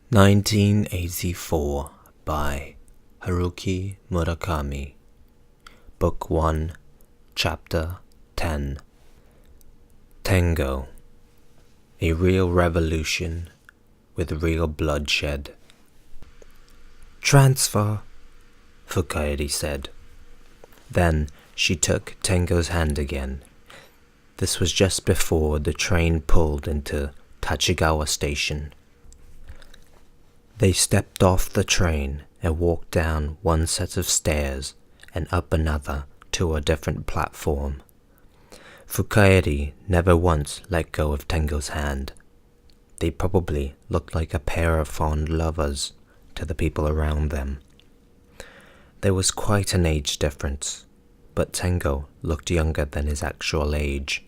1984 by Haruki Murakami. Book 1, Chapter 10. Tango. A real revolution with real bloodshed. Transfer, fuka-eri said. Then she took Tango's hand again. This was just before the train pulled into Tachigawa Station. They stepped off the train and walked down one set of stairs and up another to a different platform. Fuka-eri never once let go of Tango's hand. They probably looked like a pair of fond lovers to the people around them. There was quite an age difference, but Tango looked younger than his actual age.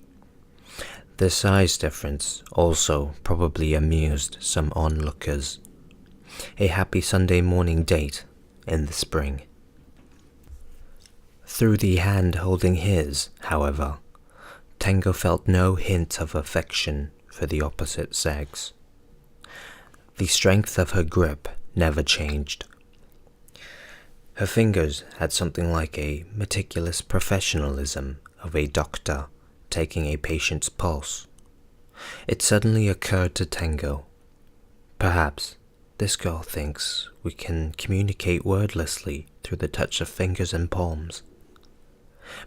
The size difference also probably amused some onlookers. A happy Sunday morning date in the spring. Through the hand holding his, however, Tango felt no hint of affection for the opposite sex. The strength of her grip never changed. Her fingers had something like a meticulous professionalism of a doctor taking a patient's pulse. It suddenly occurred to Tango, perhaps this girl thinks we can communicate wordlessly through the touch of fingers and palms.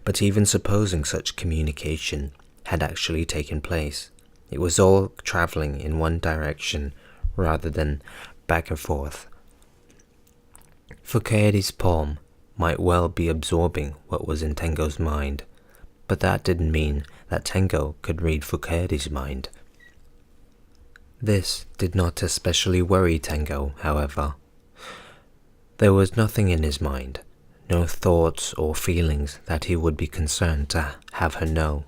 But even supposing such communication had actually taken place, it was all traveling in one direction rather than back and forth. Fuka-eri's palm might well be absorbing what was in Tango's mind, but that didn't mean that Tango could read Fuka-eri's mind. This did not especially worry Tango, however. There was nothing in his mind, no thoughts or feelings that he would be concerned to have her know.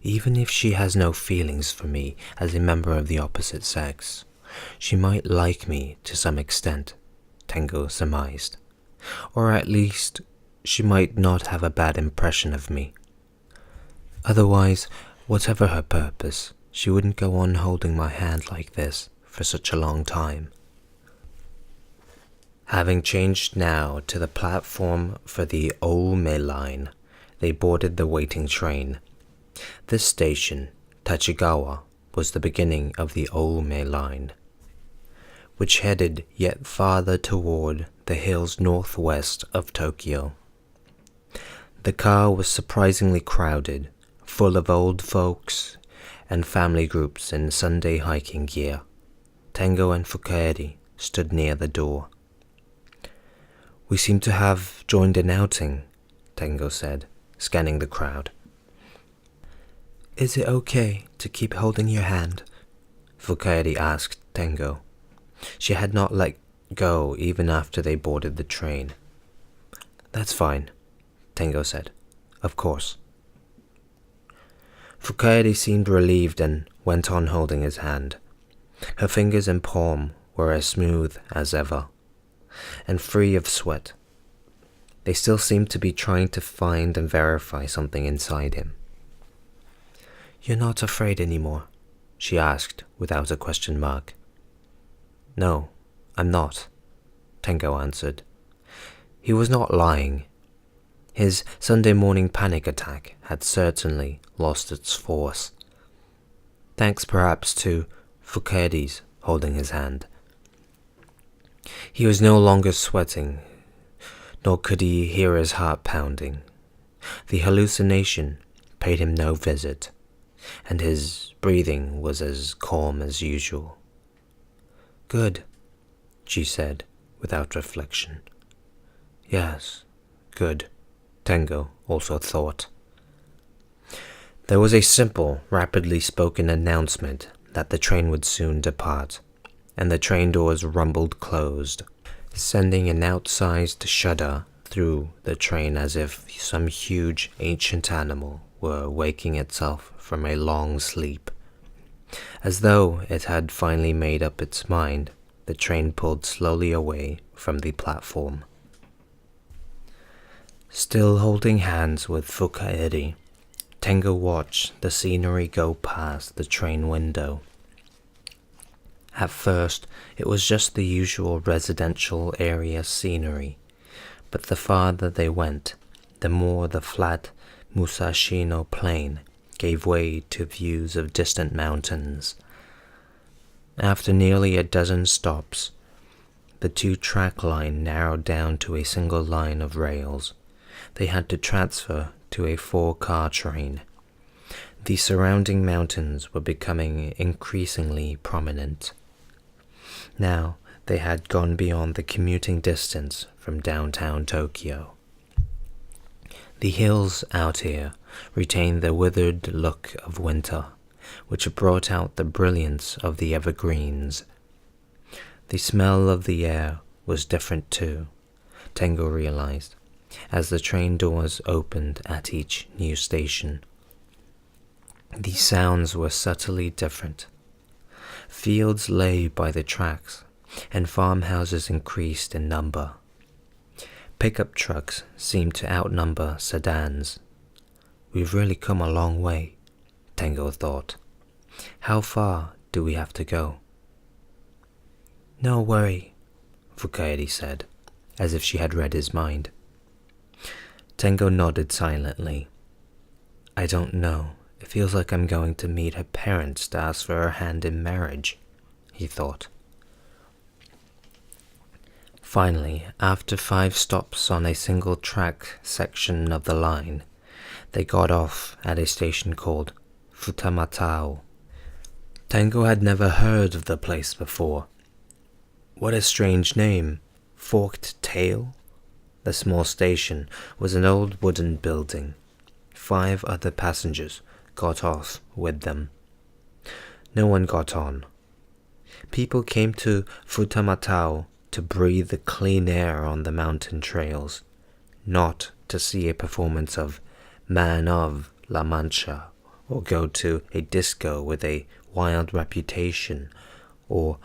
Even if she has no feelings for me as a member of the opposite sex, she might like me to some extent, Tango surmised. Or at least, she might not have a bad impression of me. Otherwise, whatever her purpose, she wouldn't go on holding my hand like this for such a long time. Having changed now to the platform for the Ome line, they boarded the waiting train. This station, Tachigawa, was the beginning of the Ome line, which headed yet farther toward the hills northwest of Tokyo. The car was surprisingly crowded, full of old folks and family groups in Sunday hiking gear. Tango and Fuka-eri stood near the door. "We seem to have joined an outing," Tango said, scanning the crowd. "Is it okay to keep holding your hand?" Fuka-eri asked Tango. She had not let go even after they boarded the train. "That's fine," Tango said. "Of course." Fuka-eri seemed relieved and went on holding his hand. Her fingers and palm were as smooth as ever, and free of sweat. They still seemed to be trying to find and verify something inside him. "You're not afraid anymore?" she asked without a question mark. "No, I'm not," Tango answered. He was not lying. His Sunday morning panic attack had certainly lost its force. Thanks perhaps to Fuka-eri's holding his hand. He was no longer sweating, nor could he hear his heart pounding. The hallucination paid him no visit, and his breathing was as calm as usual. "Good," she said without reflection. "Yes, good," Tango also thought. There was a simple, rapidly spoken announcement that the train would soon depart, and the train doors rumbled closed, sending an outsized shudder through the train as if some huge ancient animal were waking itself from a long sleep. As though it had finally made up its mind, the train pulled slowly away from the platform. Still holding hands with Fuka-eri, Tango watched the scenery go past the train window. At first, it was just the usual residential area scenery, but the farther they went, the more the flat Musashino plain gave way to views of distant mountains. After nearly a dozen stops, the two-track line narrowed down to a single line of rails. They had to transfer to a 4-car train. The surrounding mountains were becoming increasingly prominent. Now they had gone beyond the commuting distance from downtown Tokyo. The hills out here retained the withered look of winter, which brought out the brilliance of the evergreens. The smell of the air was different too, Tengo realized, as the train doors opened at each new station. The sounds were subtly different. Fields lay by the tracks, and farmhouses increased in number. Pickup trucks seemed to outnumber sedans. We've really come a long way, Tengo thought. How far do we have to go? No worry, fuka-eri said, as if she had read his mind. Tengo nodded silently. I don't know. It feels like I'm going to meet her parents to ask for her hand in marriage, he thought. Finally, after 5 stops on a single-track section of the line, they got off at a station called Futamatao. Tengo had never heard of the place before. What a strange name, Forked Tail? The small station was an old wooden building. 5 other passengers got off with them. No one got on. People came to Futamatao to breathe the clean air on the mountain trails, not to see a performance of Man of La Mancha, or go to a disco with a wild reputation, or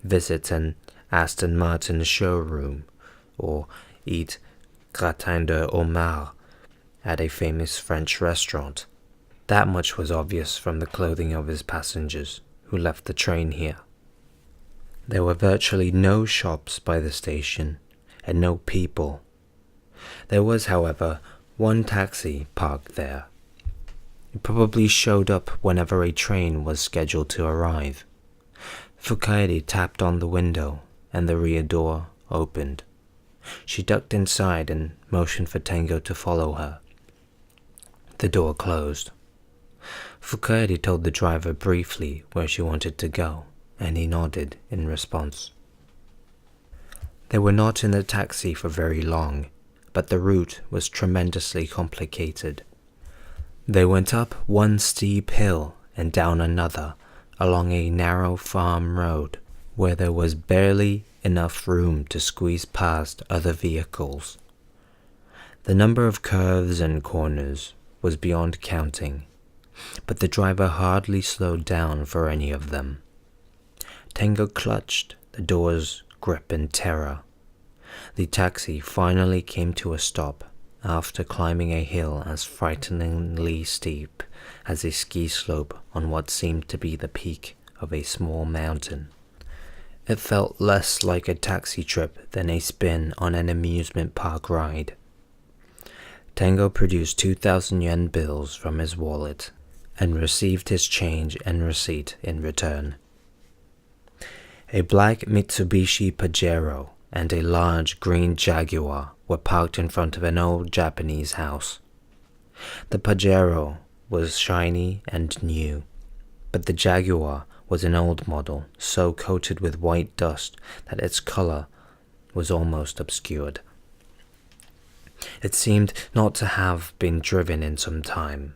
visit an Aston Martin showroom, or eat gratin de homard at a famous French restaurant. That much was obvious from the clothing of his passengers who left the train here. There were virtually no shops by the station, and no people. There was, however, one taxi parked there. It probably showed up whenever a train was scheduled to arrive. Fuka-eri tapped on the window, and the rear door opened. She ducked inside and motioned for Tengo to follow her. The door closed. Fuka-eri told the driver briefly where she wanted to go, and he nodded in response. They were not in the taxi for very long, but the route was tremendously complicated. They went up one steep hill and down another, along a narrow farm road, where there was barely enough room to squeeze past other vehicles. The number of curves and corners was beyond counting, but the driver hardly slowed down for any of them. Tengo clutched the door's grip in terror. The taxi finally came to a stop after climbing a hill as frighteningly steep as a ski slope on what seemed to be the peak of a small mountain. It felt less like a taxi trip than a spin on an amusement park ride. Tengo produced 2,000 yen bills from his wallet and received his change and receipt in return. A black Mitsubishi Pajero and a large green Jaguar were parked in front of an old Japanese house. The Pajero was shiny and new, but the Jaguar was an old model, so coated with white dust that its color was almost obscured. It seemed not to have been driven in some time.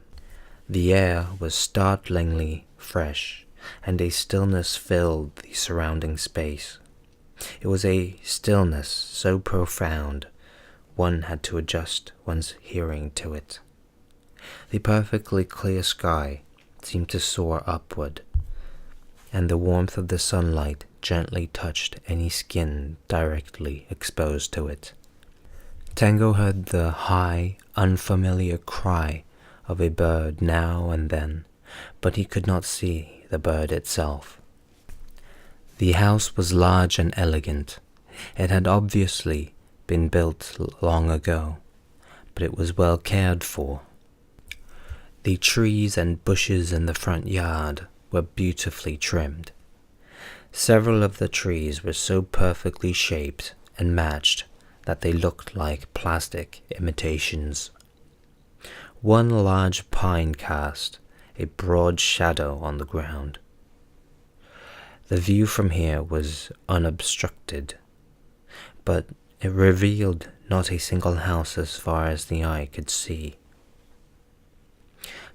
The air was startlingly fresh, and a stillness filled the surrounding space. It was a stillness so profound one had to adjust one's hearing to it. The perfectly clear sky seemed to soar upward, and the warmth of the sunlight gently touched any skin directly exposed to it. Tengo heard the high, unfamiliar cry of a bird now and then, but he could not see the bird itself. The house was large and elegant. It had obviously been built long ago, but it was well cared for. The trees and bushes in the front yard were beautifully trimmed. Several of the trees were so perfectly shaped and matched that they looked like plastic imitations. One large pine cast a broad shadow on the ground. The view from here was unobstructed, but it revealed not a single house as far as the eye could see.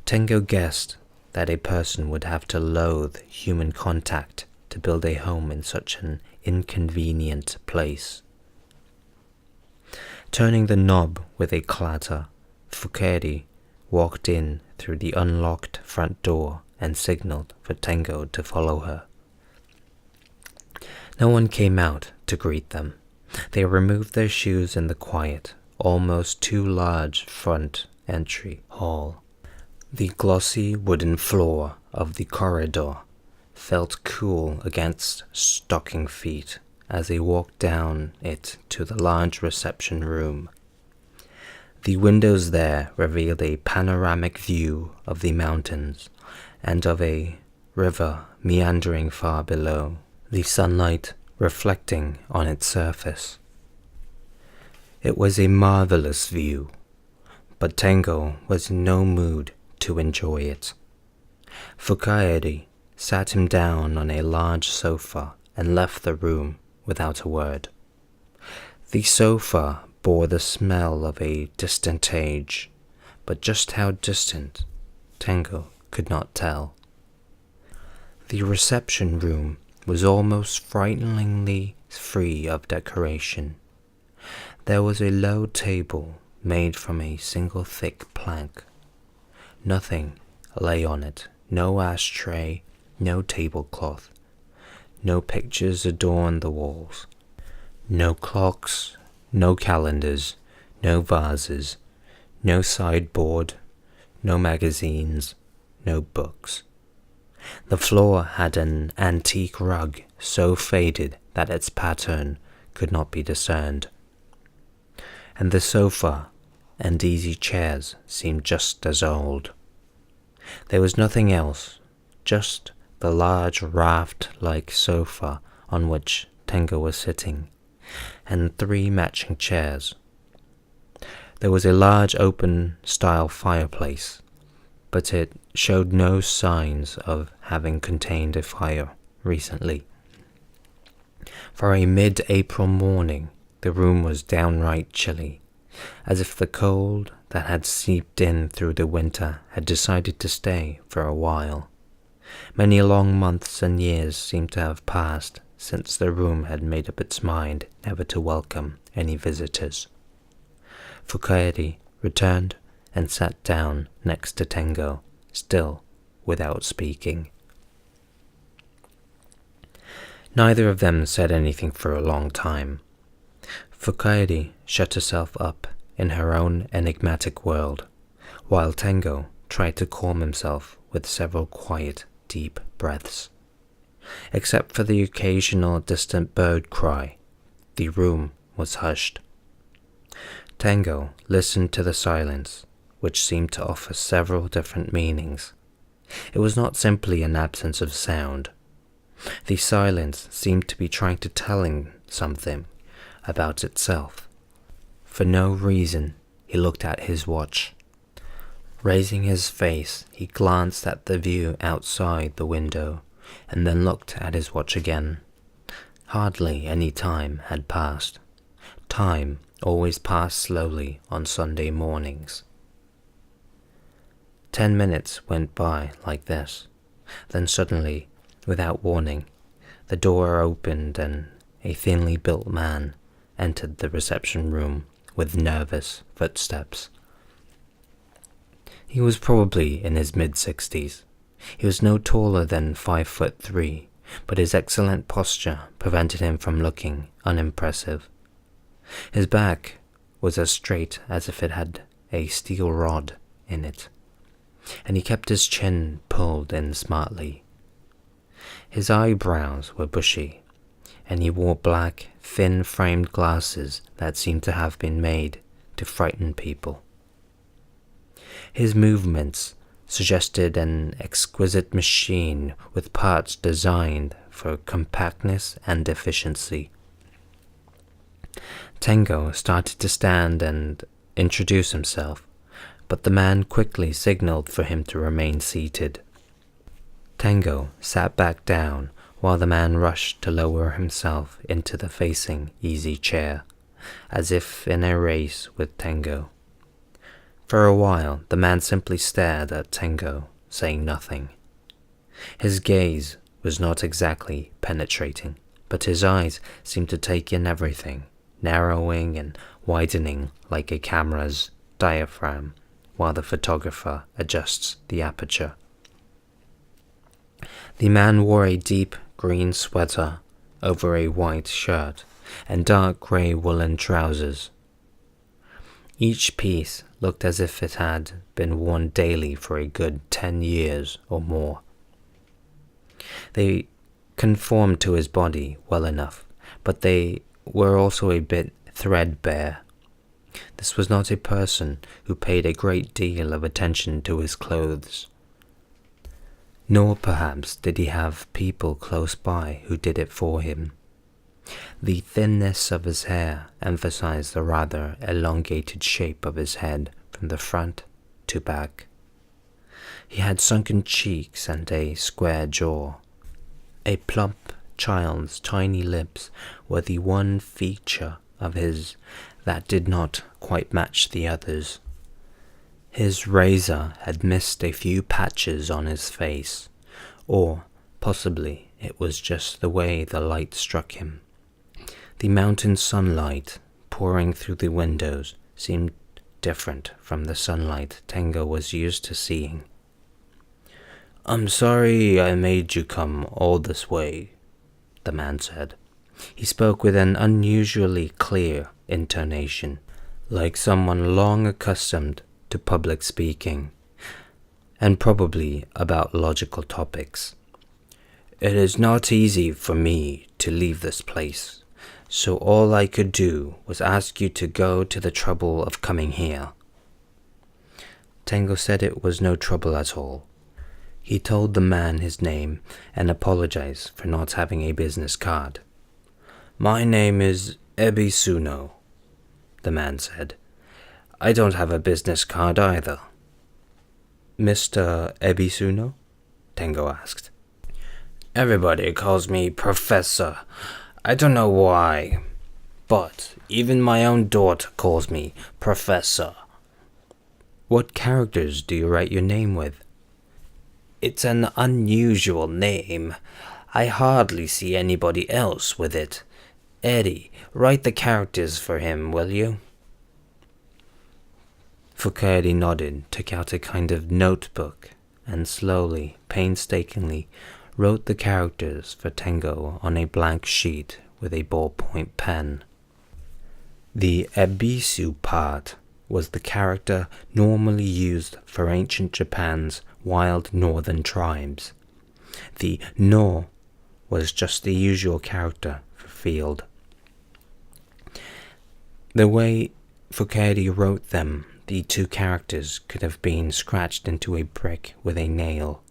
Tengo guessed that a person would have to loathe human contact to build a home in such an inconvenient place. Turning the knob with a clatter, Fuka-eri walked in through the unlocked front door and signaled for Tengo to follow her. No one came out to greet them. They removed their shoes in the quiet, almost too large front entry hall. The glossy wooden floor of the corridor felt cool against stocking feet as they walked down it to the large reception room. The windows there revealed a panoramic view of the mountains and of a river meandering far below, the sunlight reflecting on its surface. It was a marvelous view, but Tengo was in no mood to enjoy it. Fuka-eri sat him down on a large sofa and left the room without a word. The sofa bore the smell of a distant age, but just how distant, Tengo could not tell. The reception room was almost frighteningly free of decoration. There was a low table made from a single thick plank. Nothing lay on it, no ashtray, no tablecloth. No pictures adorned the walls. No clocks, no calendars, no vases, no sideboard, no magazines, no books. The floor had an antique rug so faded that its pattern could not be discerned. And the sofa and easy chairs seemed just as old. There was nothing else, just the large raft-like sofa on which Tengo was sitting, and 3 matching chairs. There was a large open-style fireplace, but it showed no signs of having contained a fire recently. For a mid-April morning, the room was downright chilly, as if the cold that had seeped in through the winter had decided to stay for a while. Many long months and years seemed to have passed since the room had made up its mind never to welcome any visitors. Fuka-eri returned and sat down next to Tengo, still without speaking. Neither of them said anything for a long time. Fuka-eri shut herself up in her own enigmatic world, while Tengo tried to calm himself with several quiet, deep breaths. Except for the occasional distant bird cry, the room was hushed. Tengo listened to the silence, which seemed to offer several different meanings. It was not simply an absence of sound. The silence seemed to be trying to tell him something about itself. For no reason, he looked at his watch. Raising his face, he glanced at the view outside the window, and then looked at his watch again. Hardly any time had passed. Time always passed slowly on Sunday mornings. 10 minutes went by like this. Then suddenly, without warning, the door opened and a thinly built man entered the reception room with nervous footsteps. He was probably in his mid-60s. He was no taller than 5'3", but his excellent posture prevented him from looking unimpressive. His back was as straight as if it had a steel rod in it, and he kept his chin pulled in smartly. His eyebrows were bushy, and he wore black, thin-framed glasses that seemed to have been made to frighten people. His movements suggested an exquisite machine with parts designed for compactness and efficiency. Tango started to stand and introduce himself, but the man quickly signaled for him to remain seated. Tango sat back down while the man rushed to lower himself into the facing easy chair, as if in a race with Tango. For a while, the man simply stared at Tango, saying nothing. His gaze was not exactly penetrating, but his eyes seemed to take in everything, narrowing and widening like a camera's diaphragm while the photographer adjusts the aperture. The man wore a deep green sweater over a white shirt and dark grey woolen trousers. Each piece looked as if it had been worn daily for a good 10 years or more. They conformed to his body well enough, but they were also a bit threadbare. This was not a person who paid a great deal of attention to his clothes. Nor perhaps did he have people close by who did it for him. The thinness of his hair emphasized the rather elongated shape of his head from the front to back. He had sunken cheeks and a square jaw. A plump child's tiny lips were the one feature of his that did not quite match the others. His razor had missed a few patches on his face, or possibly it was just the way the light struck him. The mountain sunlight pouring through the windows seemed different from the sunlight Tango was used to seeing. "I'm sorry I made you come all this way," the man said. He spoke with an unusually clear intonation, like someone long accustomed to public speaking, and probably about logical topics. "It is not easy for me to leave this place, so all I could do was ask you to go to the trouble of coming here." Tango said it was no trouble at all. He told the man his name and apologized for not having a business card. "My name is Ebisuno," the man said. "I don't have a business card either." "Mr. Ebisuno?" Tango asked. "Everybody calls me Professor. I don't know why, but even my own daughter calls me Professor." "What characters do you write your name with?" "It's an unusual name. I hardly see anybody else with it. Eddie, write the characters for him, will you?" Fuka-eri nodded, took out a kind of notebook, and slowly, painstakingly, wrote the characters for Tango on a blank sheet with a ballpoint pen. The Ebisu part was the character normally used for ancient Japan's wild northern tribes. The no was just the usual character for field. The way Fuka-eri wrote them, the two characters could have been scratched into a brick with a nail,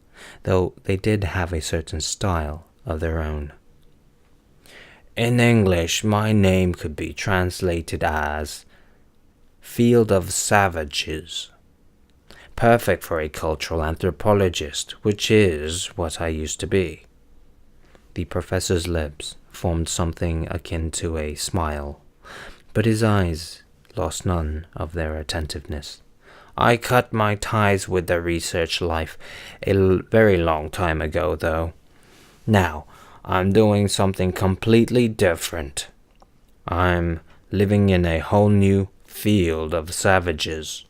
though they did have a certain style of their own. "In English, my name could be translated as Field of Savages. Perfect for a cultural anthropologist, which is what I used to be." The professor's lips formed something akin to a smile, but his eyes lost none of their attentiveness. "I cut my ties with the research life a very long time ago, though. Now, I'm doing something completely different. I'm living in a whole new field of savages."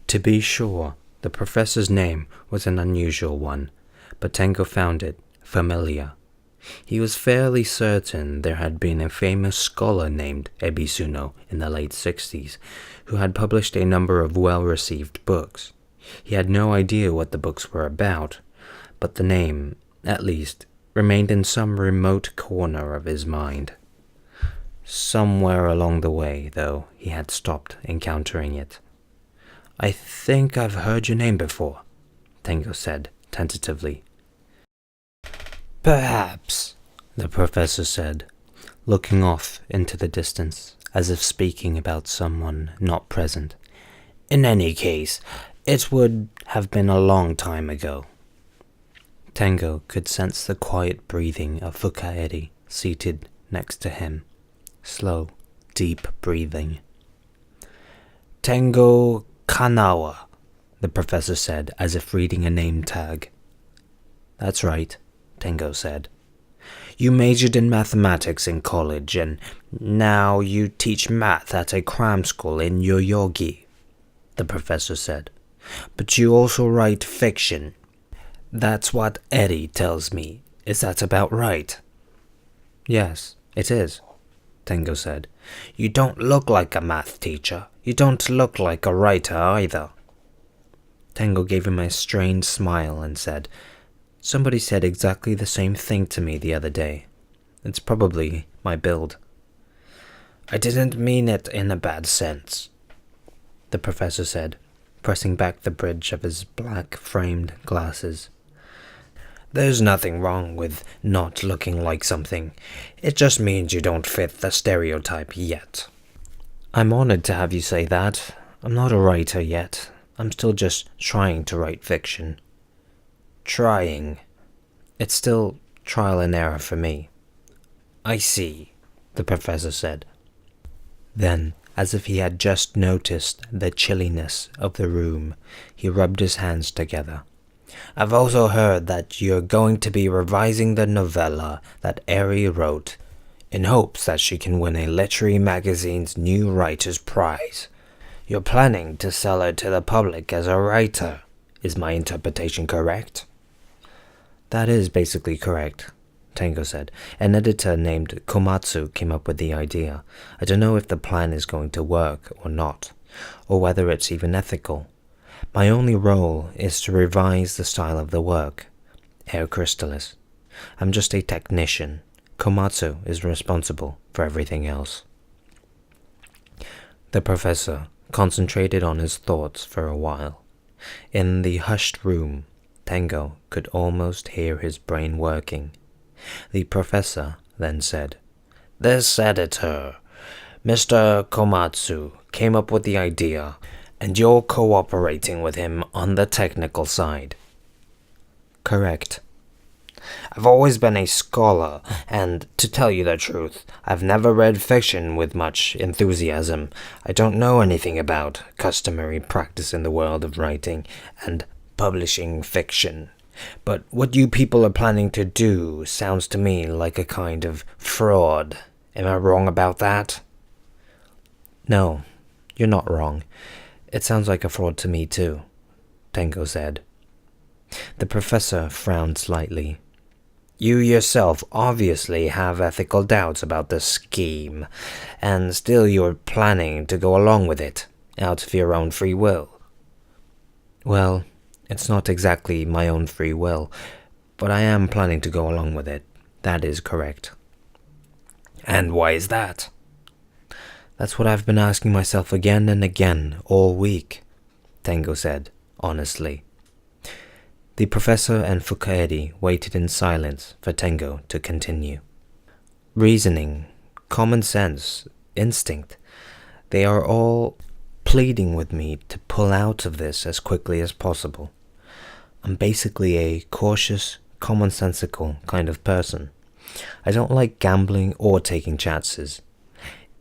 To be sure, the professor's name was an unusual one, but Tango found it familiar. He was fairly certain there had been a famous scholar named Ebisuno in the late 60s, who had published a number of well-received books. He had no idea what the books were about, but the name at least, remained in some remote corner of his mind. Somewhere along the way, though, he had stopped encountering it. "I think I've heard your name before," Tango said, tentatively. "Perhaps," the professor said, looking off into the distance, as if speaking about someone not present. "In any case, it would have been a long time ago." Tango could sense the quiet breathing of fuka-eri seated next to him. Slow, deep breathing. "Tango Kanawa," the professor said, as if reading a name tag. "That's right," Tango said. "You majored in mathematics in college, and now you teach math at a cram school in Yoyogi," the professor said. "But you also write fiction. That's what Eri tells me. Is that about right?" "Yes, it is," Tango said. "You don't look like a math teacher. You don't look like a writer either." Tango gave him a strained smile and said, "Somebody said exactly the same thing to me the other day. It's probably my build." "I didn't mean it in a bad sense," the professor said, pressing back the bridge of his black-framed glasses. "There's nothing wrong with not looking like something. It just means you don't fit the stereotype yet." "I'm honored to have you say that. I'm not a writer yet. I'm still just trying to write fiction." "Trying?" "It's still trial and error for me." "I see," the professor said. Then, as if he had just noticed the chilliness of the room, he rubbed his hands together. "I've also heard that you're going to be revising the novella that Eri wrote in hopes that she can win a literary magazine's New Writer's Prize. You're planning to sell her to the public as a writer. Is my interpretation correct?" "That is basically correct," Tango said. "An editor named Komatsu came up with the idea. I don't know if the plan is going to work or not, or whether it's even ethical. My only role is to revise the style of the work, Air Crystallis. I'm just a technician. Komatsu is responsible for everything else." The professor concentrated on his thoughts for a while. In the hushed room, Tango could almost hear his brain working. The professor then said, "This editor, Mr. Komatsu, came up with the idea, and you're cooperating with him on the technical side." "Correct." "I've always been a scholar, and, to tell you the truth, I've never read fiction with much enthusiasm. I don't know anything about customary practice in the world of writing and publishing fiction. But what you people are planning to do sounds to me like a kind of fraud. Am I wrong about that?" "No, you're not wrong. It sounds like a fraud to me too," Tango said. The professor frowned slightly. "You yourself obviously have ethical doubts about the scheme, and still you're planning to go along with it, out of your own free will." "Well, it's not exactly my own free will, but I am planning to go along with it. That is correct." "And why is that?" "That's what I've been asking myself again and again all week," Tango said, honestly. The professor and fuka-eri waited in silence for Tango to continue. "Reasoning, common sense, instinct, they are all pleading with me to pull out of this as quickly as possible. I'm basically a cautious, commonsensical kind of person. I don't like gambling or taking chances.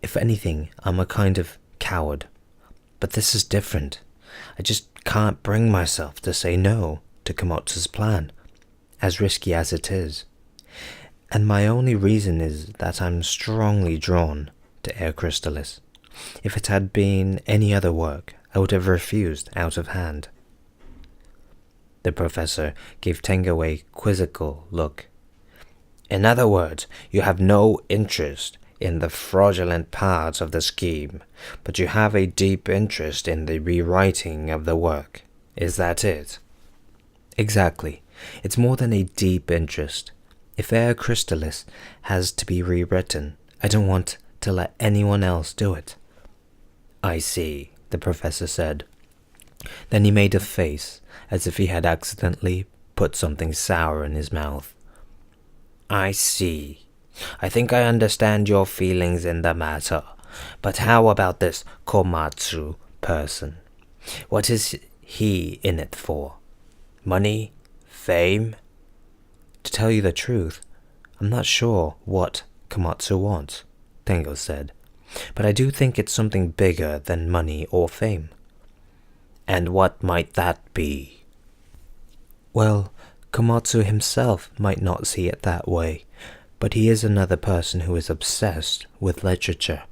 If anything, I'm a kind of coward. But this is different. I just can't bring myself to say no to Komotsu's plan, as risky as it is. And my only reason is that I'm strongly drawn to Air Crystallis. If it had been any other work, I would have refused out of hand." The professor gave Tango a quizzical look. "In other words, you have no interest in the fraudulent parts of the scheme, but you have a deep interest in the rewriting of the work. Is that it?" "Exactly. It's more than a deep interest. If Air Crystallis has to be rewritten, I don't want to let anyone else do it." "I see," the professor said. Then he made a face, as if he had accidentally put something sour in his mouth. "I see. I think I understand your feelings in the matter. But how about this Komatsu person? What is he in it for? Money? Fame?" "To tell you the truth, I'm not sure what Komatsu wants," Tengo said. "But I do think it's something bigger than money or fame." "And what might that be?" "Well, Komatsu himself might not see it that way, but he is another person who is obsessed with literature.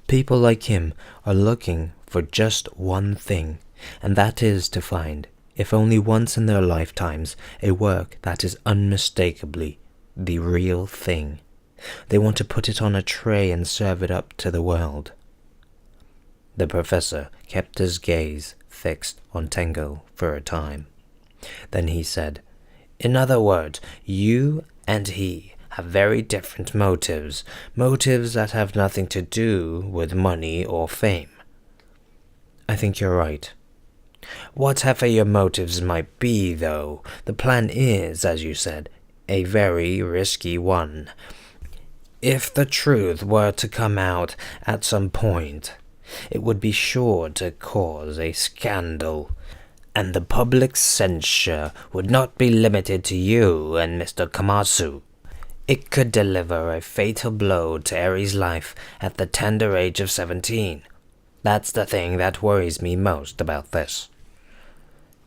People like him are looking for just one thing, and that is to find, if only once in their lifetimes, a work that is unmistakably the real thing. They want to put it on a tray and serve it up to the world." The professor kept his gaze fixed on Tengo for a time. Then he said, "In other words, you and he have very different motives that have nothing to do with money or fame." "I think you're right." "Whatever your motives might be, though, the plan is, as you said, a very risky one. If the truth were to come out at some point, it would be sure to cause a scandal, and the public censure would not be limited to you and Mr. Komatsu. It could deliver a fatal blow to Eri's life at the tender age of 17. That's the thing that worries me most about this."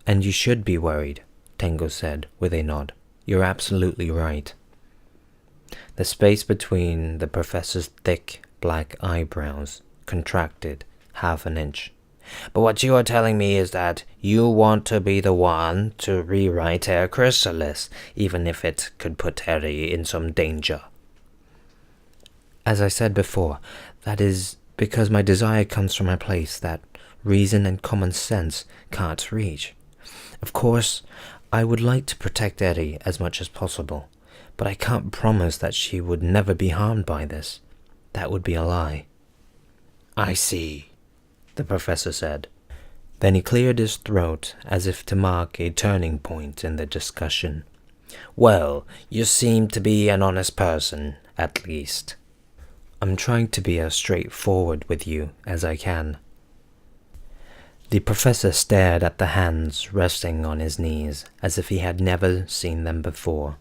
"And you should be worried," Tengo said with a nod. "You're absolutely right." The space between the professor's thick black eyebrows contracted half an inch. "But what you are telling me is that you want to be the one to rewrite Air Crystallis, even if it could put Eri in some danger." "As I said before, that is because my desire comes from a place that reason and common sense can't reach. Of course, I would like to protect Eri as much as possible, but I can't promise that she would never be harmed by this. That would be a lie." "I see," the professor said. Then he cleared his throat as if to mark a turning point in the discussion. "Well, you seem to be an honest person, at least." "I'm trying to be as straightforward with you as I can." The professor stared at the hands resting on his knees as if he had never seen them before.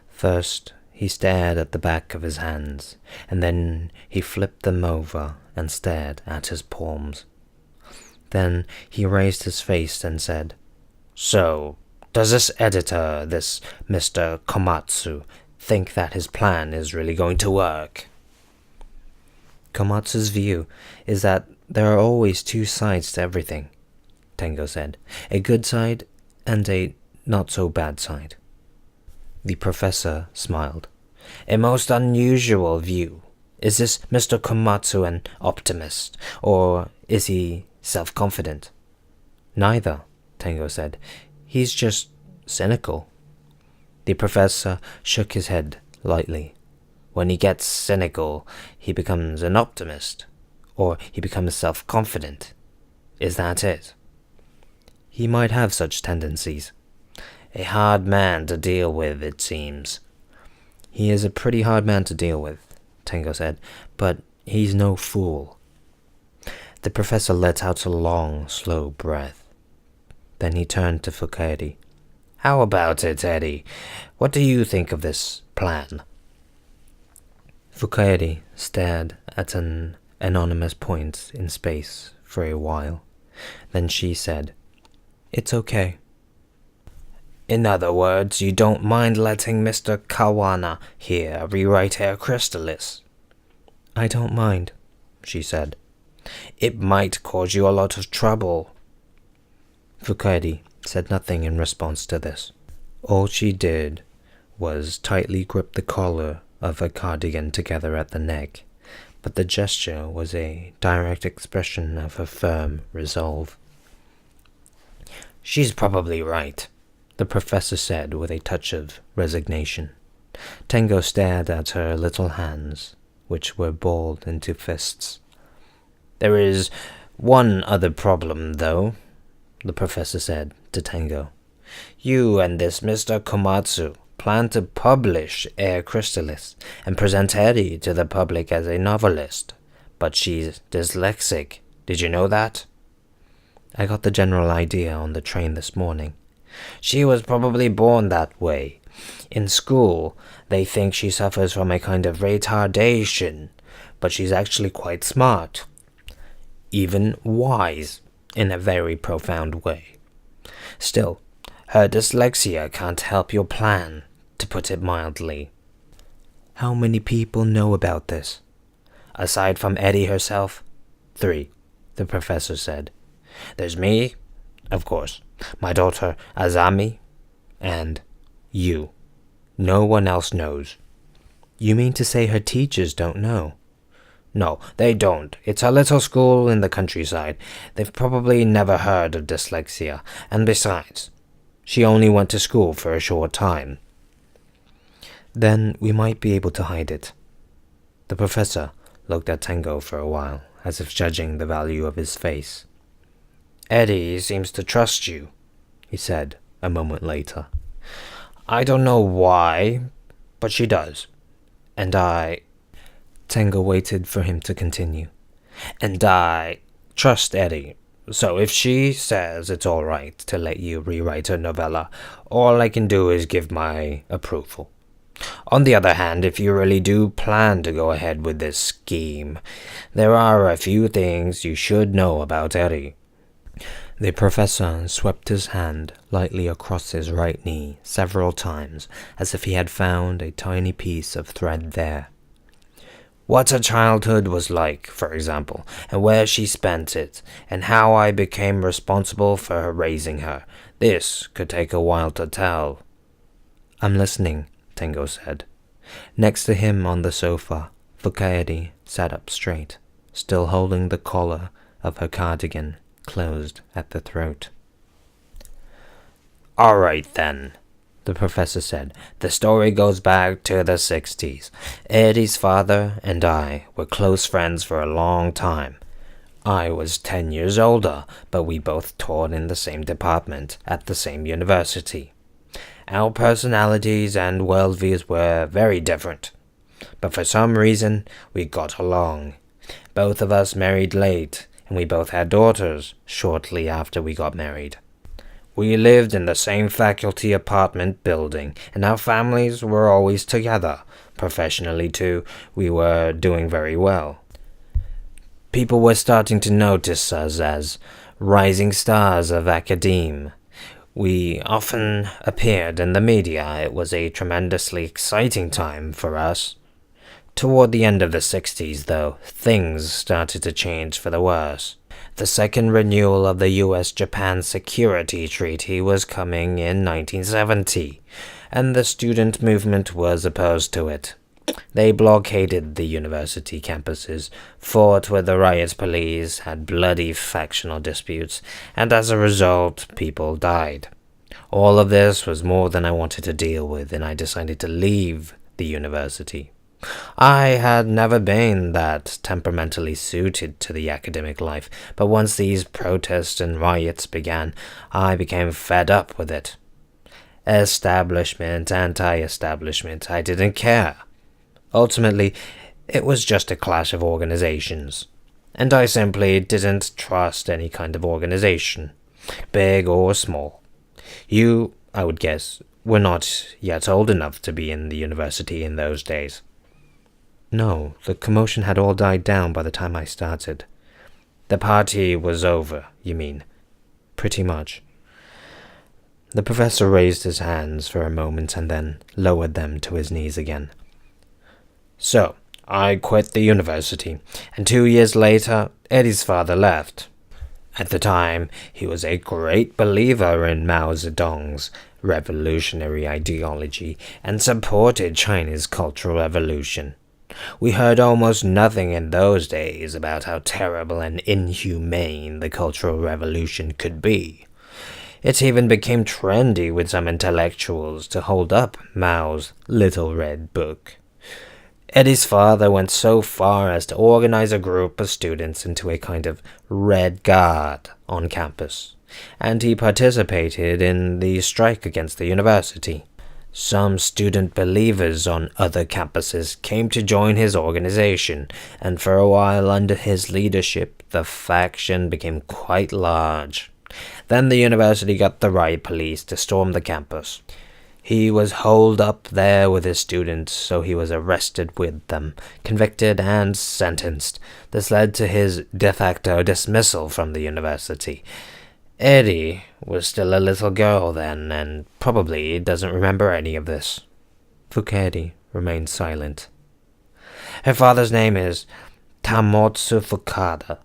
First, he stared at the back of his hands, and then he flipped them over and stared at his palms. Then he raised his face and said, "So, does this editor, this Mr. Komatsu, think that his plan is really going to work?" "Komatsu's view is that there are always two sides to everything," Tengo said. "A good side and a not-so-bad side." The professor smiled. "A most unusual view. Is this Mr. Komatsu an optimist, or is he self-confident?" "Neither," Tengo said. "He's just cynical." The professor shook his head lightly. "When he gets cynical, he becomes an optimist, or he becomes self-confident. Is that it?" "He might have such tendencies." "A hard man to deal with, it seems." "He is a pretty hard man to deal with," Tengo said, "but he's no fool." The professor let out a long, slow breath. Then he turned to fuka-eri. "How about it, Eddie? What do you think of this plan?" Fuka-eri stared at an anonymous point in space for a while. Then she said, "It's okay." "In other words, you don't mind letting Mr. Kawana here rewrite Air Crystallis?" "I don't mind," she said. "It might cause you a lot of trouble." Fuka-eri said nothing in response to this. All she did was tightly grip the collar of her cardigan together at the neck, but the gesture was a direct expression of her firm resolve. "She's probably right," the professor said with a touch of resignation. Tango stared at her little hands, which were balled into fists. "There is one other problem, though," the professor said to Tango. "You and this Mr. Komatsu plan to publish Air Crystallis and present Eri to the public as a novelist, but she's dyslexic. Did you know that?" "I got the general idea on the train this morning." "She was probably born that way. In school, they think she suffers from a kind of retardation, but she's actually quite smart. Even wise, in a very profound way. Still, her dyslexia can't help your plan, to put it mildly." "How many people know about this?" "Aside from Eri herself, 3, the professor said. There's me, of course, my daughter Azami, and you. No one else knows." "You mean to say her teachers don't know?" "No, they don't. It's a little school in the countryside. They've probably never heard of dyslexia, and besides, she only went to school for a short time." "Then we might be able to hide it." The professor looked at Tango for a while, as if judging the value of his face. "Eri seems to trust you," he said a moment later. "I don't know why, but she does. And I—" Tango waited for him to continue. "And I trust Eri. So if she says it's all right to let you rewrite her novella, all I can do is give my approval. On the other hand, if you really do plan to go ahead with this scheme, there are a few things you should know about Eri." The professor swept his hand lightly across his right knee several times, as if he had found a tiny piece of thread there. "What her childhood was like, for example, and where she spent it, and how I became responsible for raising her. This could take a while to tell." "I'm listening," Tango said. Next to him on the sofa, fuka-eri sat up straight, still holding the collar of her cardigan closed at the throat. "All right, then," the professor said. "The story goes back to the 60s. Eri's father and I were close friends for a long time. I was 10 years older, but we both taught in the same department at the same university. Our personalities and worldviews were very different, but for some reason we got along. Both of us married late, and we both had daughters shortly after we got married. We lived in the same faculty apartment building, and our families were always together. Professionally, too, we were doing very well. People were starting to notice us as rising stars of academe. We often appeared in the media. It was a tremendously exciting time for us. Toward the end of the 60s, though, things started to change for the worse. The second renewal of the U.S.-Japan Security Treaty was coming in 1970, and the student movement was opposed to it. They blockaded the university campuses, fought with the riot police, had bloody factional disputes, and as a result, people died. All of this was more than I wanted to deal with, and I decided to leave the university. I had never been that temperamentally suited to the academic life, but once these protests and riots began, I became fed up with it. Establishment, anti-establishment, I didn't care. Ultimately, it was just a clash of organizations, and I simply didn't trust any kind of organization, big or small. You, I would guess, were not yet old enough to be in the university in those days. No, the commotion had all died down by the time I started. The party was over, you mean? Pretty much. The professor raised his hands for a moment and then lowered them to his knees again. So, I quit the university, and 2 years later, Eddie's father left. At the time, he was a great believer in Mao Zedong's revolutionary ideology and supported China's cultural revolution. We heard almost nothing in those days about how terrible and inhumane the Cultural Revolution could be. It even became trendy with some intellectuals to hold up Mao's Little Red Book. Eddie's father went so far as to organize a group of students into a kind of Red Guard on campus, and he participated in the strike against the university. Some student believers on other campuses came to join his organization, and for a while under his leadership, the faction became quite large. Then the university got the riot police to storm the campus. He was holed up there with his students, so he was arrested with them, convicted, and sentenced. This led to his de facto dismissal from the university. Eddie was still a little girl then, and probably doesn't remember any of this. Fuka-eri remained silent. Her father's name is Tamotsu Fukada.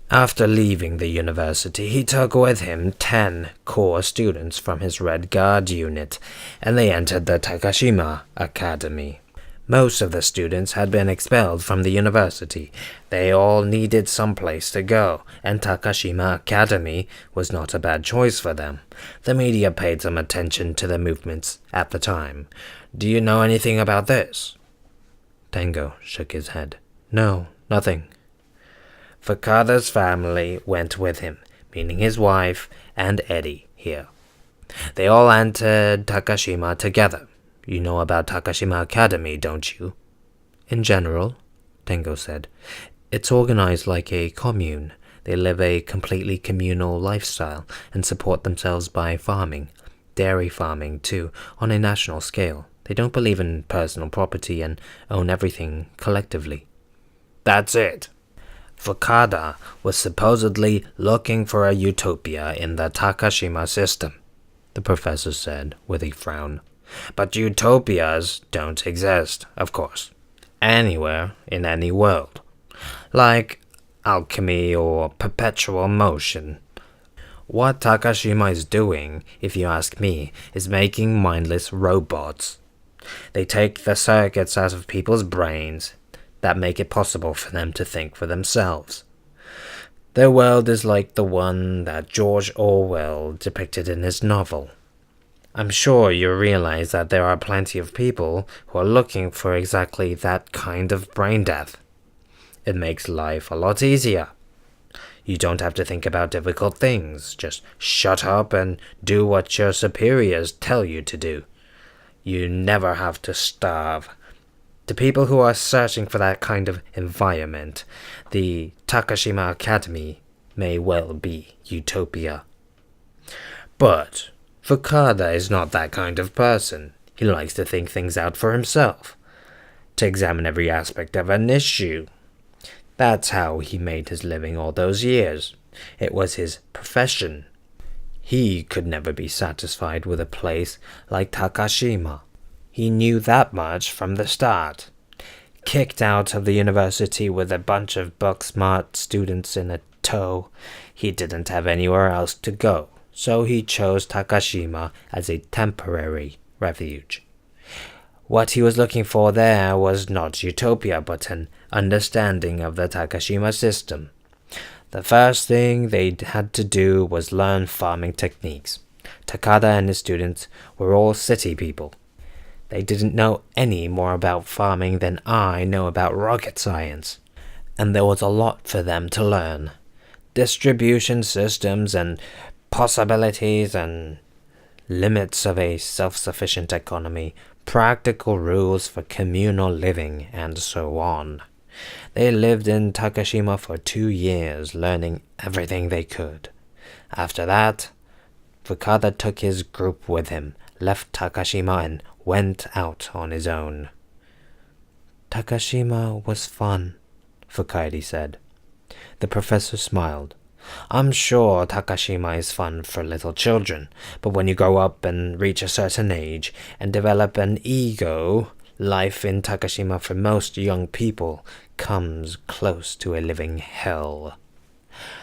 After leaving the university, he took with him 10 core students from his Red Guard unit, and they entered the Takashima Academy. Most of the students had been expelled from the university. They all needed some place to go, and Takashima Academy was not a bad choice for them. The media paid some attention to the movements at the time. Do you know anything about this? Tango shook his head. No, nothing. Fukada's family went with him, meaning his wife and Eddie here. They all entered Takashima together. You know about Takashima Academy, don't you? In general, Tango said. It's organized like a commune. They live a completely communal lifestyle and support themselves by farming. Dairy farming, too, on a national scale. They don't believe in personal property and own everything collectively. That's it. Fukada was supposedly looking for a utopia in the Takashima system, the professor said with a frown. But utopias don't exist, of course, anywhere in any world. Like alchemy or perpetual motion. What Takashima is doing, if you ask me, is making mindless robots. They take the circuits out of people's brains that make it possible for them to think for themselves. Their world is like the one that George Orwell depicted in his novel. I'm sure you realize that there are plenty of people who are looking for exactly that kind of brain death. It makes life a lot easier. You don't have to think about difficult things. Just shut up and do what your superiors tell you to do. You never have to starve. To people who are searching for that kind of environment, the Takashima Academy may well be utopia. But Fukada is not that kind of person. He likes to think things out for himself, to examine every aspect of an issue. That's how he made his living all those years. It was his profession. He could never be satisfied with a place like Takashima. He knew that much from the start. Kicked out of the university with a bunch of book-smart students in a tow, he didn't have anywhere else to go, so he chose Takashima as a temporary refuge. What he was looking for there was not utopia, but an understanding of the Takashima system. The first thing they had to do was learn farming techniques. Takada and his students were all city people. They didn't know any more about farming than I know about rocket science, and there was a lot for them to learn. Distribution systems and possibilities and limits of a self-sufficient economy, practical rules for communal living, and so on. They lived in Takashima for 2 years, learning everything they could. After that, Fukada took his group with him, left Takashima, and went out on his own. Takashima was fun, Fuka-eri said. The professor smiled. I'm sure Takashima is fun for little children, but when you grow up and reach a certain age and develop an ego, life in Takashima for most young people comes close to a living hell.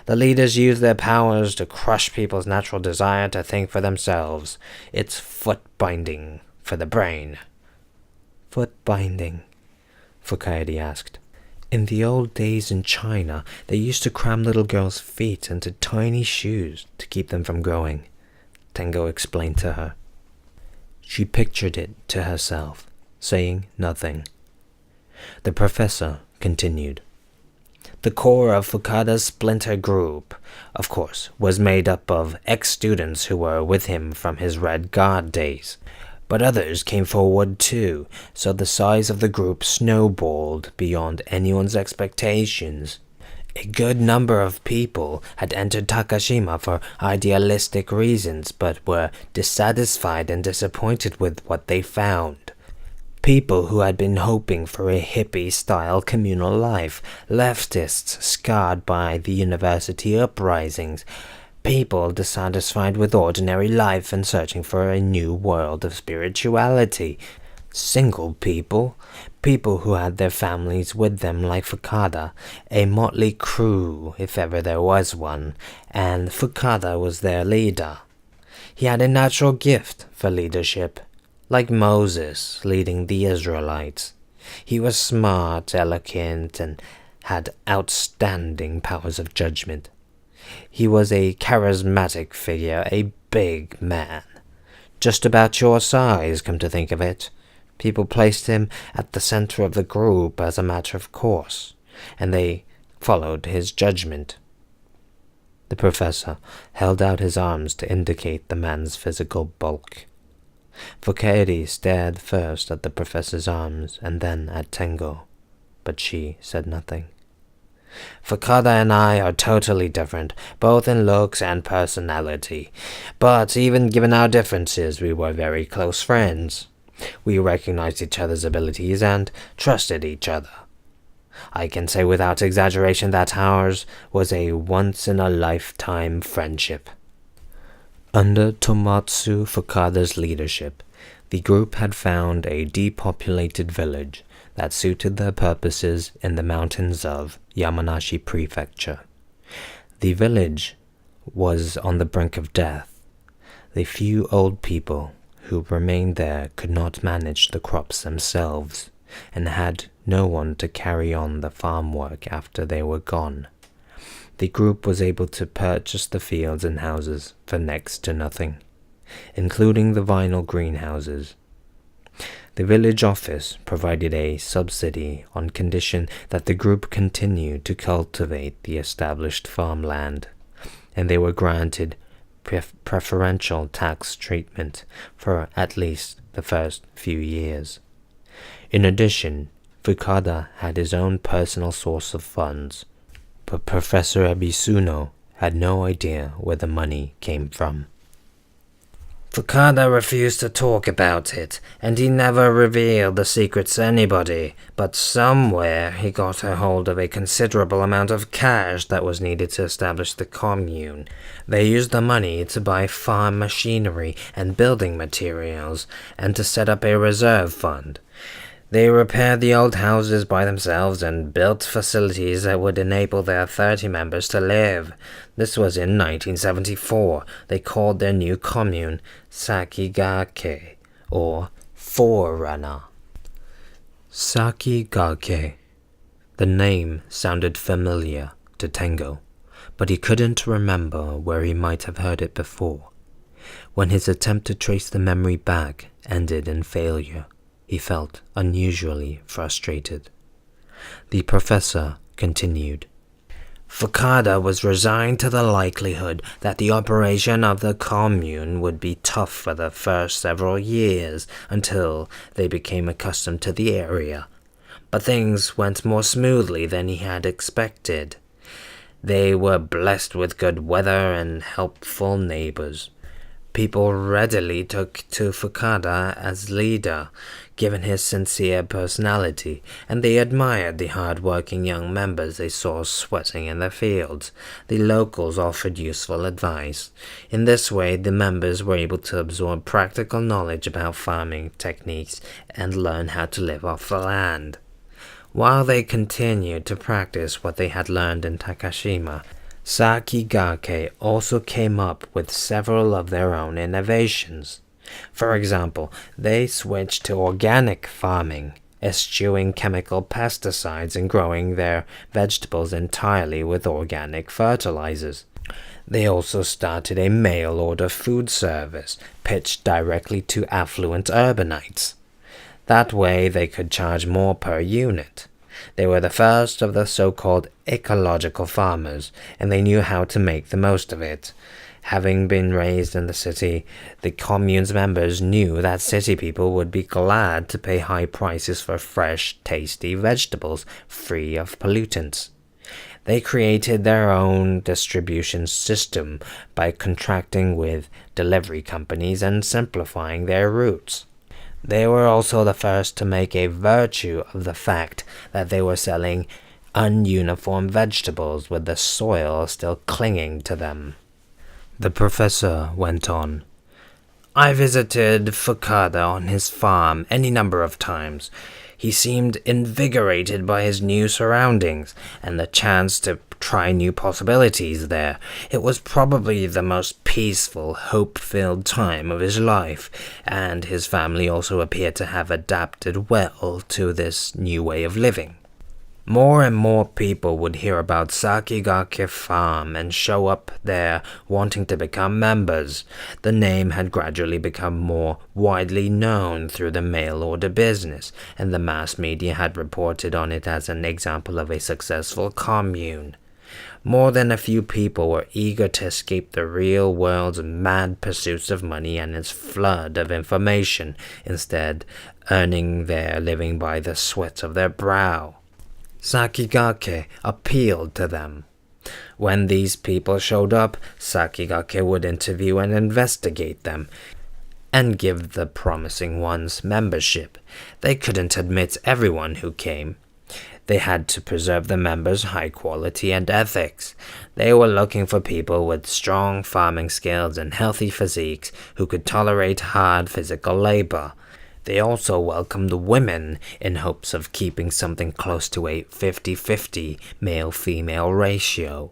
The leaders use their powers to crush people's natural desire to think for themselves. It's foot binding for the brain. Foot binding? Fuka-eri asked. In the old days in China, they used to cram little girls' feet into tiny shoes to keep them from growing. Tengo explained to her. She pictured it to herself, saying nothing. The professor continued. The core of Fukada's splinter group, of course, was made up of ex-students who were with him from his Red Guard days. But others came forward too, so the size of the group snowballed beyond anyone's expectations. A good number of people had entered Takashima for idealistic reasons, but were dissatisfied and disappointed with what they found. People who had been hoping for a hippie-style communal life, leftists scarred by the university uprisings, people dissatisfied with ordinary life and searching for a new world of spirituality, single people, people who had their families with them like Fukada, a motley crew if ever there was one, and Fukada was their leader. He had a natural gift for leadership. Like Moses leading the Israelites. He was smart, eloquent, and had outstanding powers of judgment. He was a charismatic figure, a big man. Just about your size, come to think of it. People placed him at the center of the group as a matter of course, and they followed his judgment. The professor held out his arms to indicate the man's physical bulk. Fuka-eri stared first at the professor's arms and then at Tengo, but she said nothing. Fukada and I are totally different, both in looks and personality, but even given our differences, we were very close friends. We recognized each other's abilities and trusted each other. I can say without exaggeration that ours was a once-in-a-lifetime friendship. Under Tomatsu Fukada's leadership, the group had found a depopulated village that suited their purposes in the mountains of Yamanashi Prefecture. The village was on the brink of death. The few old people who remained there could not manage the crops themselves, and had no one to carry on the farm work after they were gone. The group was able to purchase the fields and houses for next to nothing, including the vinyl greenhouses. The village office provided a subsidy on condition that the group continued to cultivate the established farmland, and they were granted preferential tax treatment for at least the first few years. In addition, Fukada had his own personal source of funds, but Professor Ebisuno had no idea where the money came from. Fukada refused to talk about it, and he never revealed the secret to anybody, but somewhere he got a hold of a considerable amount of cash that was needed to establish the commune. They used the money to buy farm machinery and building materials, and to set up a reserve fund. They repaired the old houses by themselves and built facilities that would enable their 30 members to live. This was in 1974. They called their new commune Sakigake, or Forerunner. Sakigake. The name sounded familiar to Tengo, but he couldn't remember where he might have heard it before. When his attempt to trace the memory back ended in failure, he felt unusually frustrated. The professor continued. Fukada was resigned to the likelihood that the operation of the commune would be tough for the first several years until they became accustomed to the area. But things went more smoothly than he had expected. They were blessed with good weather and helpful neighbors. People readily took to Fukada as leader, given his sincere personality, and they admired the hard-working young members they saw sweating in their fields. The locals offered useful advice. In this way, the members were able to absorb practical knowledge about farming techniques and learn how to live off the land. While they continued to practice what they had learned in Takashima, Sakigake also came up with several of their own innovations. For example, they switched to organic farming, eschewing chemical pesticides and growing their vegetables entirely with organic fertilizers. They also started a mail-order food service pitched directly to affluent urbanites. That way they could charge more per unit. They were the first of the so-called ecological farmers, and they knew how to make the most of it. Having been raised in the city, the commune's members knew that city people would be glad to pay high prices for fresh, tasty vegetables free of pollutants. They created their own distribution system by contracting with delivery companies and simplifying their routes. They were also the first to make a virtue of the fact that they were selling ununiform vegetables with the soil still clinging to them. The professor went on. I visited Fukada on his farm any number of times. He seemed invigorated by his new surroundings and the chance to try new possibilities there. It was probably the most peaceful, hope-filled time of his life, and his family also appeared to have adapted well to this new way of living. More and more people would hear about Sakigake Farm and show up there wanting to become members. The name had gradually become more widely known through the mail-order business, and the mass media had reported on it as an example of a successful commune. More than a few people were eager to escape the real world's mad pursuits of money and its flood of information, instead earning their living by the sweat of their brow. Sakigake appealed to them. When these people showed up, Sakigake would interview and investigate them, and give the promising ones membership. They couldn't admit everyone who came. They had to preserve the members' high quality and ethics. They were looking for people with strong farming skills and healthy physiques who could tolerate hard physical labor. They also welcomed women in hopes of keeping something close to a 50-50 male-female ratio.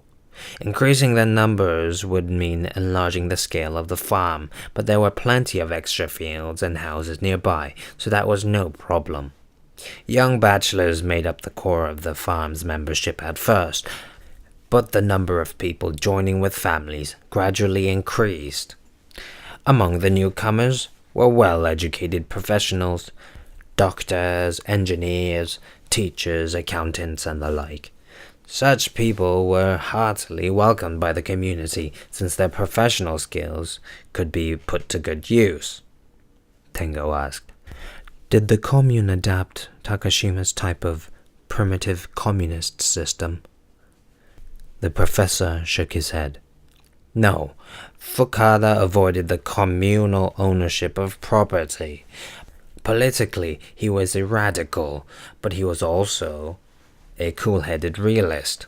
Increasing their numbers would mean enlarging the scale of the farm, but there were plenty of extra fields and houses nearby, so that was no problem. Young bachelors made up the core of the farm's membership at first, but the number of people joining with families gradually increased. Among the newcomers were well-educated professionals, doctors, engineers, teachers, accountants, and the like. Such people were heartily welcomed by the community, since their professional skills could be put to good use. Tengo asked, did the commune adapt Takashima's type of primitive communist system? The professor shook his head. No, Fukada avoided the communal ownership of property. Politically, he was a radical, but he was also a cool-headed realist.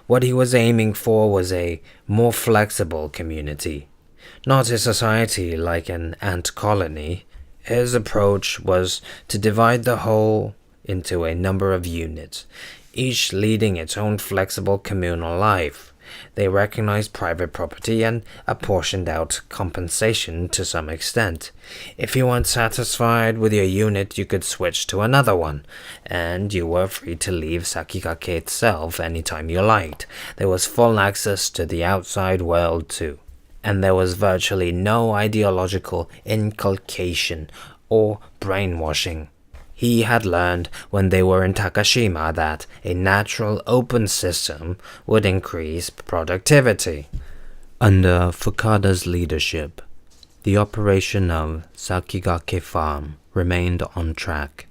What he was aiming for was a more flexible community, not a society like an ant colony. His approach was to divide the whole into a number of units, each leading its own flexible communal life. They recognized private property and apportioned out compensation to some extent. If you weren't satisfied with your unit, you could switch to another one, and you were free to leave Sakigake itself anytime you liked. There was full access to the outside world too, and there was virtually no ideological inculcation or brainwashing. He had learned when they were in Takashima that a natural open system would increase productivity. Under Fukada's leadership, the operation of Sakigake Farm remained on track,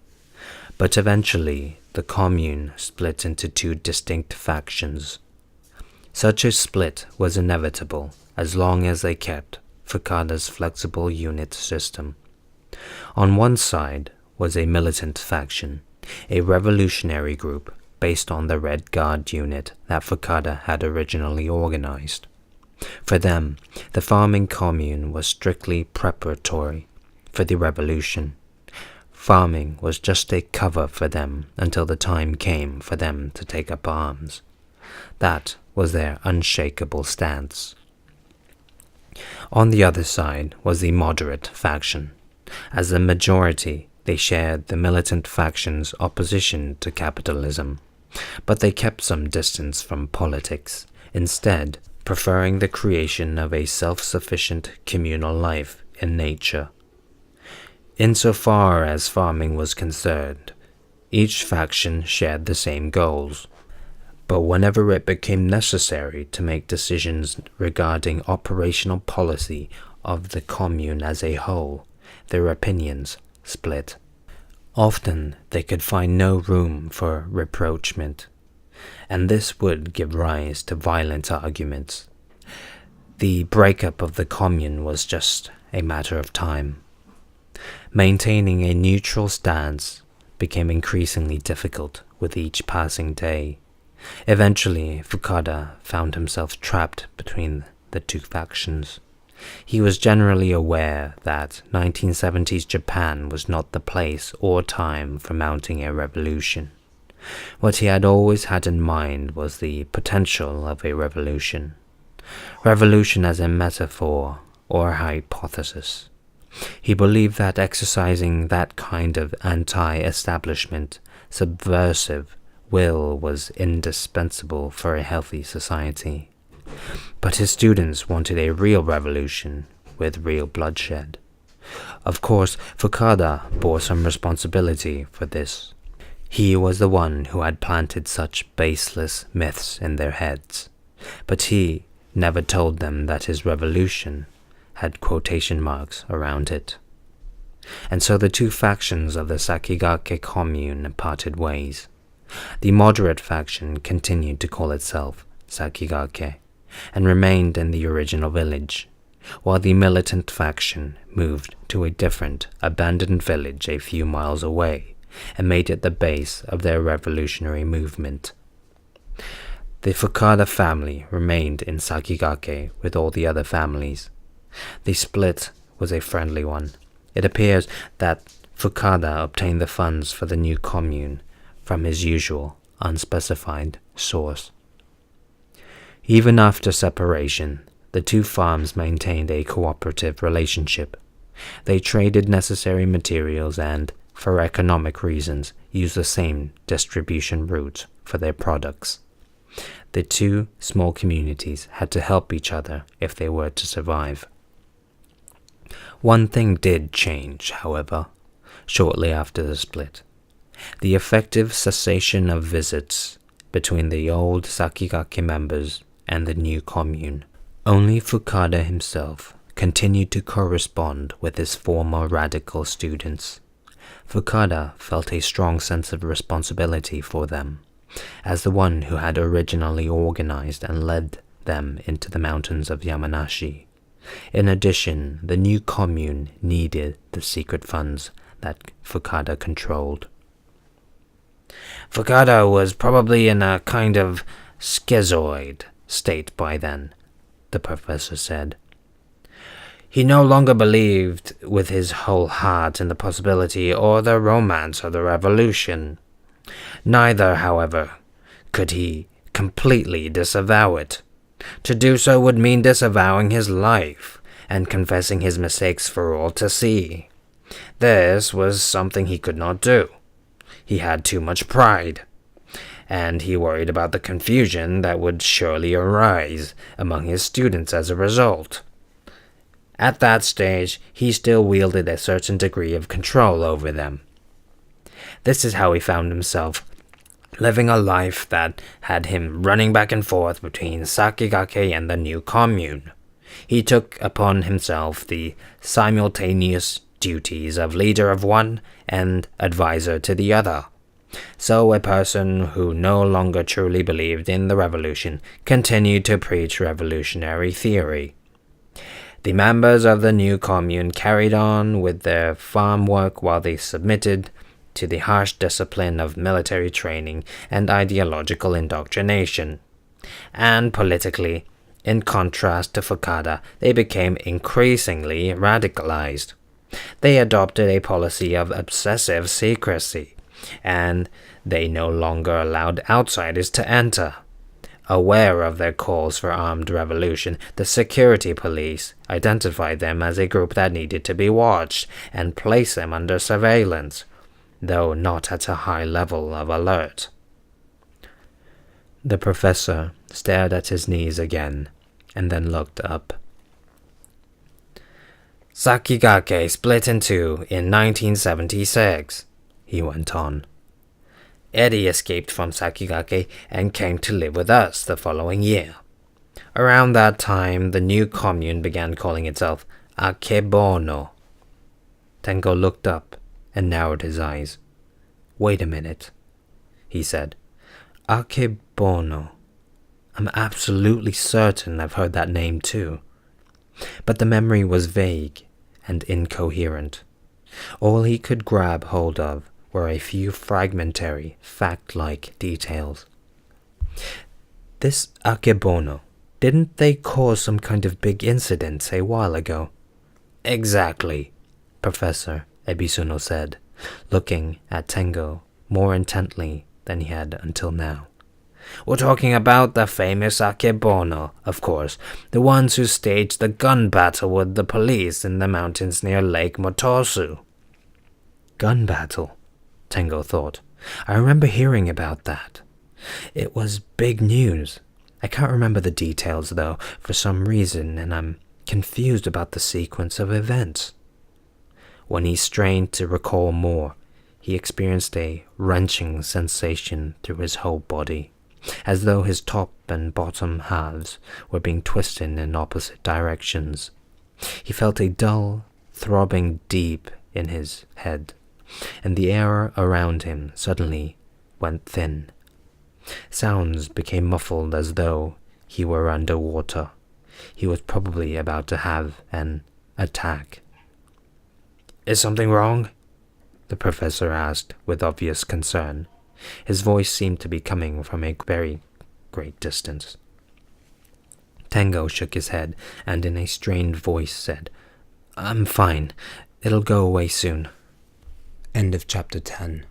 but eventually the commune split into two distinct factions. Such a split was inevitable as long as they kept Fukada's flexible unit system. On one side was a militant faction, a revolutionary group based on the Red Guard unit that Fukada had originally organized. For them, the farming commune was strictly preparatory for the revolution. Farming was just a cover for them until the time came for them to take up arms. That was their unshakable stance. On the other side was the moderate faction. As the majority, they shared the militant faction's opposition to capitalism, but they kept some distance from politics. Instead, preferring the creation of a self-sufficient communal life in nature. Insofar as farming was concerned, each faction shared the same goals, but whenever it became necessary to make decisions regarding operational policy of the commune as a whole, their opinions split. Often they could find no room for rapprochement, and this would give rise to violent arguments. The breakup of the commune was just a matter of time. Maintaining a neutral stance became increasingly difficult with each passing day. Eventually, Fukada found himself trapped between the two factions. He was generally aware that 1970s Japan was not the place or time for mounting a revolution. What he had always had in mind was the potential of a revolution. Revolution as a metaphor or a hypothesis. He believed that exercising that kind of anti-establishment, subversive will was indispensable for a healthy society. But his students wanted a real revolution with real bloodshed. Of course, Fukada bore some responsibility for this. He was the one who had planted such baseless myths in their heads, but he never told them that his revolution had quotation marks around it. And so the two factions of the Sakigake commune parted ways. The moderate faction continued to call itself Sakigake, and remained in the original village, while the militant faction moved to a different, abandoned village a few miles away, and made it the base of their revolutionary movement. The Fukada family remained in Sakigake with all the other families. The split was a friendly one. It appears that Fukada obtained the funds for the new commune from his usual, unspecified source. Even after separation, the two farms maintained a cooperative relationship. They traded necessary materials and, for economic reasons, used the same distribution routes for their products. The two small communities had to help each other if they were to survive. One thing did change, however, shortly after the split. The effective cessation of visits between the old Sakigake members and the new commune. Only Fukada himself continued to correspond with his former radical students. Fukada felt a strong sense of responsibility for them, as the one who had originally organized and led them into the mountains of Yamanashi. In addition, the new commune needed the secret funds that Fukada controlled. Fukada was probably in a kind of schizoid state by then, the professor said. He no longer believed with his whole heart in the possibility or the romance of the revolution. Neither, however, could he completely disavow it. To do so would mean disavowing his life and confessing his mistakes for all to see. This was something he could not do. He had too much pride, and he worried about the confusion that would surely arise among his students as a result. At that stage, he still wielded a certain degree of control over them. This is how he found himself living a life that had him running back and forth between Sakigake and the new commune. He took upon himself the simultaneous duties of leader of one and advisor to the other. So a person who no longer truly believed in the revolution continued to preach revolutionary theory. The members of the new commune carried on with their farm work while they submitted to the harsh discipline of military training and ideological indoctrination. And politically, in contrast to Fukada, they became increasingly radicalized. They adopted a policy of obsessive secrecy, and they no longer allowed outsiders to enter. Aware of their calls for armed revolution, the security police identified them as a group that needed to be watched and placed them under surveillance, though not at a high level of alert. The professor stared at his knees again, and then looked up. Sakigake split in two in 1976, he went on. Eri escaped from Sakigake and came to live with us the following year. Around that time, the new commune began calling itself Akebono. Tengo looked up and narrowed his eyes. Wait a minute, he said. Akebono. I'm absolutely certain I've heard that name too. But the memory was vague and incoherent. All he could grab hold of were a few fragmentary, fact-like details. This Akebono, didn't they cause some kind of big incident a while ago? Exactly, Professor Ebisono said, looking at Tengo more intently than he had until now. We're talking about the famous Akebono, of course, the ones who staged the gun battle with the police in the mountains near Lake Motosu. Gun battle? Tengo thought. I remember hearing about that. It was big news. I can't remember the details, though, for some reason, and I'm confused about the sequence of events. When he strained to recall more, he experienced a wrenching sensation through his whole body, as though his top and bottom halves were being twisted in opposite directions. He felt a dull throbbing deep in his head, and the air around him suddenly went thin. Sounds became muffled as though he were underwater. He was probably about to have an attack. Is something wrong? The professor asked with obvious concern. His voice seemed to be coming from a very great distance. Tengo shook his head and in a strained voice said, I'm fine. It'll go away soon. End of chapter 10.